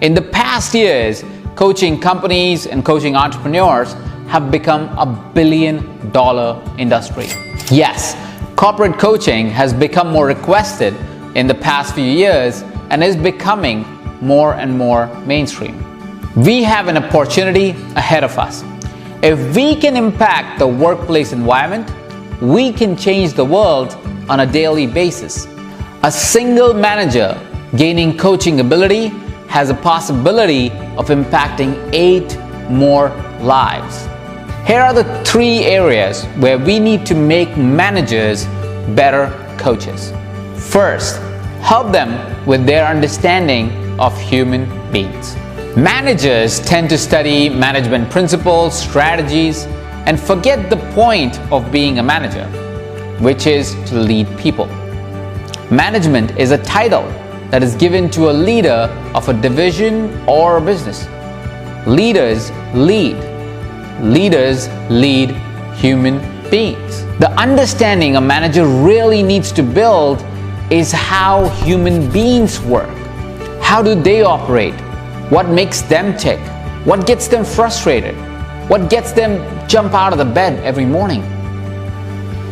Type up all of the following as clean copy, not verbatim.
In the past years, coaching companies and coaching entrepreneurs have become a billion-dollar industry. Yes, corporate coaching has become more requested in the past few years and is becoming more and more mainstream. We have an opportunity ahead of us. If we can impact the workplace environment, we can change the world on a daily basis. A single manager gaining coaching ability has a possibility of impacting 8 more lives. Here are the 3 areas where we need to make managers better coaches. First, help them with their understanding of human beings. Managers tend to study management principles, strategies, and forget the point of being a manager, which is to lead people. Management is a title that is given to a leader of a division or a business. Leaders lead. Leaders lead human beings. The understanding a manager really needs to build is how human beings work. How do they operate? What makes them tick? What gets them frustrated? What gets them jump out of the bed every morning?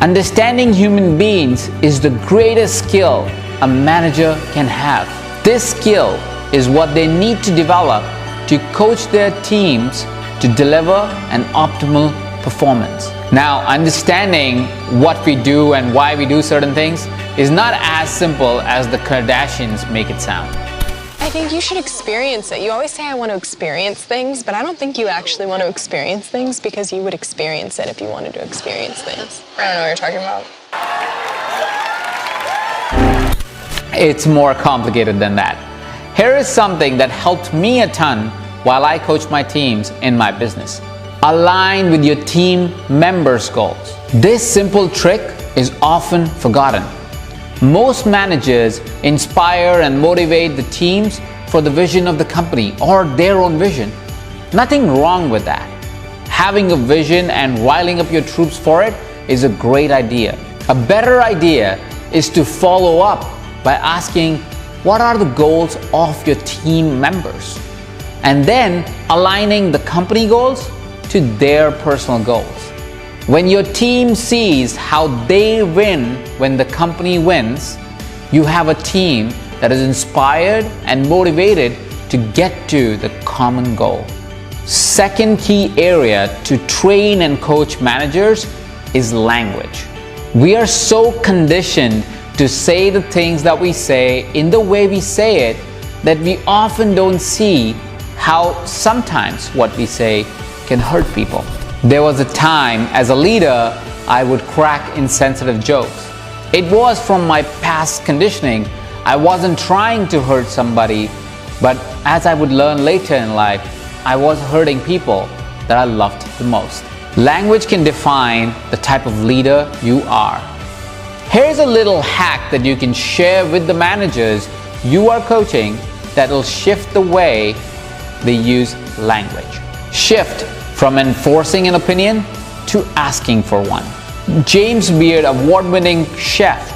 Understanding human beings is the greatest skill a manager can have. This skill is what they need to develop to coach their teams to deliver an optimal performance. Now, understanding what we do and why we do certain things is not as simple as the Kardashians make it sound. I think you should experience it. You always say I want to experience things, but I don't think you actually want to experience things because you would experience it if you wanted to experience things. I don't know what you're talking about. It's more complicated than that. Here is something that helped me a ton while I coach my teams in my business. Align with your team members' goals. This simple trick is often forgotten. Most managers inspire and motivate the teams for the vision of the company or their own vision. Nothing wrong with that. Having a vision and riling up your troops for it is a great idea. A better idea is to follow up by asking, what are the goals of your team members? And then aligning the company goals to their personal goals. When your team sees how they win when the company wins, you have a team that is inspired and motivated to get to the common goal. Second key area to train and coach managers is language. We are so conditioned to say the things that we say in the way we say it that we often don't see how sometimes what we say can hurt people. There was a time as a leader I would crack insensitive jokes. It was from my past conditioning. I wasn't trying to hurt somebody, but as I would learn later in life, I was hurting people that I loved the most. Language can define the type of leader you are. Here's a little hack that you can share with the managers you are coaching that will shift the way they use language. Shift from enforcing an opinion to asking for one. James Beard, award-winning chef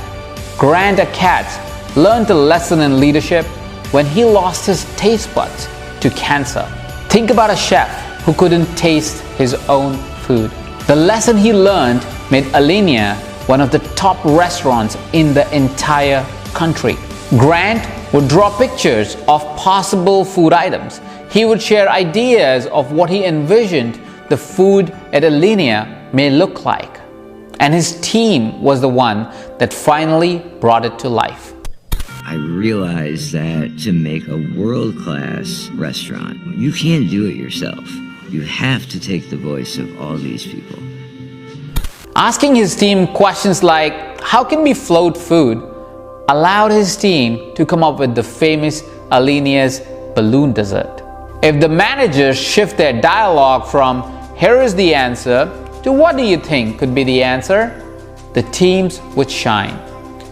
Grant Achatz, learned a lesson in leadership when he lost his taste buds to cancer. Think about a chef who couldn't taste his own food. The lesson he learned made Alinea one of the top restaurants in the entire country. Grant would draw pictures of possible food items. He would share ideas of what he envisioned the food at Alinea may look like. And his team was the one that finally brought it to life. I realized that to make a world-class restaurant, you can't do it yourself. You have to take the voice of all these people. Asking his team questions like, how can we float food, allowed his team to come up with the famous Alinea's balloon dessert. If the managers shift their dialogue from, here is the answer, to what do you think could be the answer, the teams would shine.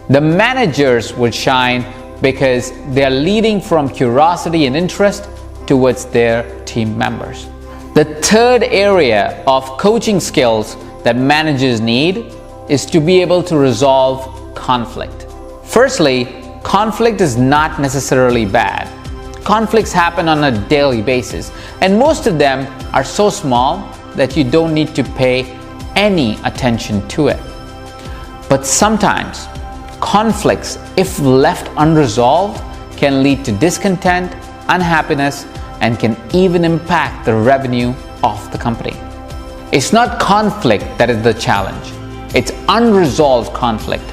The managers would shine because they are leading from curiosity and interest towards their team members. The third area of coaching skills that managers need is to be able to resolve conflict. Firstly, conflict is not necessarily bad. Conflicts happen on a daily basis, and most of them are so small that you don't need to pay any attention to it. But sometimes conflicts, if left unresolved, can lead to discontent, unhappiness, and can even impact the revenue of the company. It's not conflict that is the challenge. It's unresolved conflict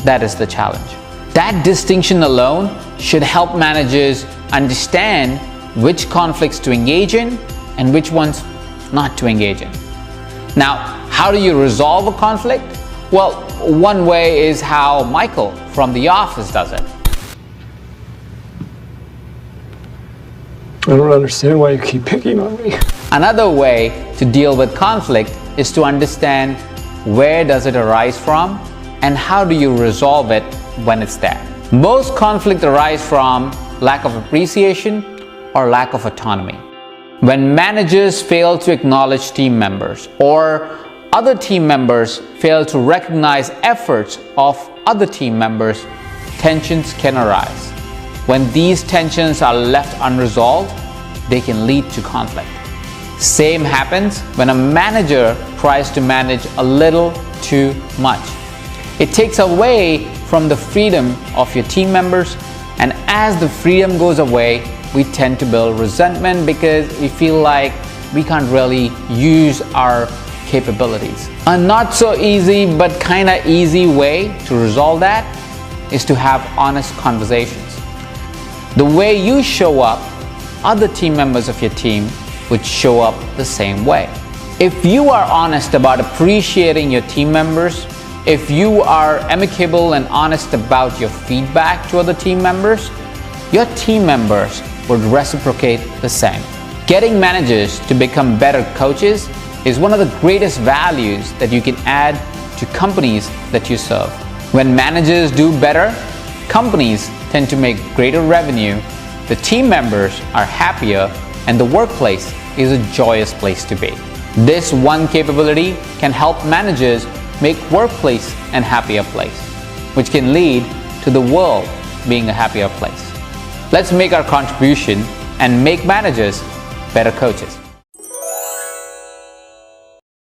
that is the challenge. That distinction alone should help managers understand which conflicts to engage in and which ones not to engage in. Now, how do you resolve a conflict? Well, one way is how Michael from The Office does it. I don't understand why you keep picking on me. Another way to deal with conflict is to understand where does it arise from and how do you resolve it when it's there. Most conflict arise from lack of appreciation or lack of autonomy. When managers fail to acknowledge team members or other team members fail to recognize efforts of other team members, tensions can arise. When these tensions are left unresolved, they can lead to conflict. Same happens when a manager tries to manage a little too much. It takes away from the freedom of your team members, and as the freedom goes away, we tend to build resentment because we feel like we can't really use our capabilities. A not so easy but kinda easy way to resolve that is to have honest conversations. The way you show up, other team members of your team would show up the same way. If you are honest about appreciating your team members, if you are amicable and honest about your feedback to other team members, your team members would reciprocate the same. Getting managers to become better coaches is one of the greatest values that you can add to companies that you serve. When managers do better, companies tend to make greater revenue, the team members are happier, and the workplace is a joyous place to be. This one capability can help managers make workplace a happier place, which can lead to the world being a happier place. Let's make our contribution and make managers better coaches.